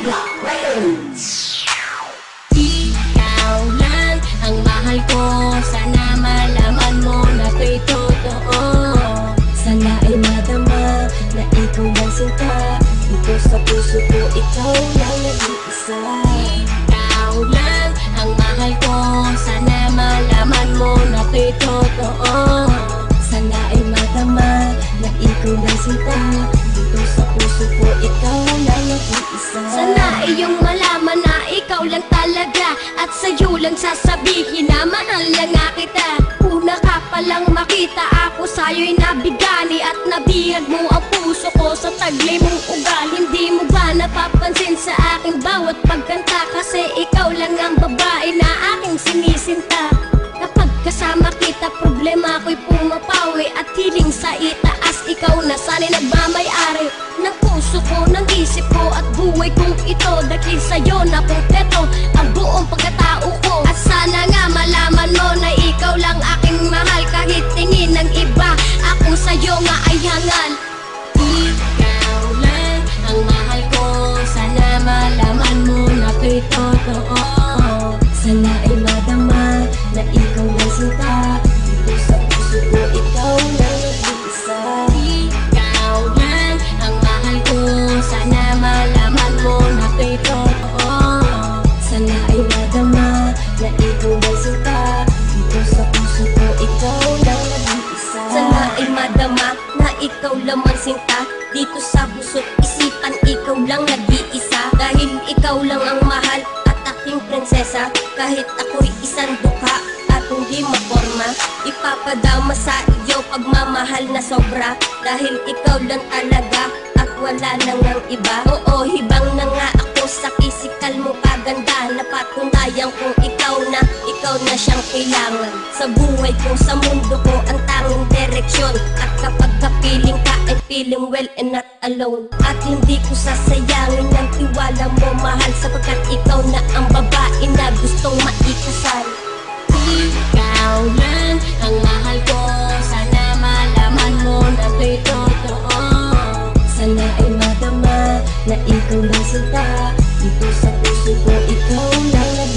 Ikaw lang ang mahal ko, sana malaman mo na to'y totoo. Sana ay madama na ikaw lang sinta, dito sa puso ko ikaw lang nag-iisa. Ikaw lang ang mahal ko, sana malaman mo na to'y totoo. Sana ay madama na ikaw lang sinta, dito sa puso ko ikaw lang nag-iisa. Sana iyong malaman na ikaw lang talaga, at sa'yo lang sasabihin na mahal lang nga kita. Una ka palang makita, ako sa'yo'y nabigani, at nabihag mo ang puso ko sa taglay mong ugali. Hindi mo ba napapansin sa aking bawat pagkanta, kasi ikaw lang ang babae na aking sinisinta. Kapag kasama kita, problema ko'y pumapawi, at hiling sa itaas, ikaw na sana'y nagmamay-ari ng puso ko, ng isip ko, at buhay kong ito. Dahil sa'yo na kumpleto ang buong pagkatao ko. At sana nga malaman mo na ikaw lang aking mahal, kahit tingin ng iba, ako sa'yo nga ay hangal. Ikaw lang ang mahal ko, sana malaman mo na to'y totoo. Sana ay madama na ikaw lang sinta, dito sa puso ko ikaw lang nag-iisa. Ikaw lang ang mahal ko, sana malaman mo na to'y totoo. Sana ay madama na ikaw lang sinta, dito sa puso ko ikaw lang nag-iisa. Sana ay madama na ikaw lamang sinta, dito sa puso't isipan ikaw lang nag-iisa. Dahil ikaw lang ang mahal at aking prinsesa, kahit ako'y isang dukha at hindi maporma, ipapadama sa iyo pagmamahal na sobra. Dahil ikaw lang talaga at wala nang ang iba. Oo, hibang na nga ako sa pisikal mo kaganda, napatunayan kong ikaw na siyang kailangan sa buhay ko, sa mundo ko, ang tanging direksyon. At kapag kapiling ka ay feeling well and not alone, at hindi ko sasayangin ang tiwala mo, mahal, sapagkat ikaw na ang babae na gustong maikasal. Ikaw lang ang mahal ko, sana malaman mo na to'y totoo. Sana ay madama na ikaw lang sinta, dito sa puso ko ikaw lang nag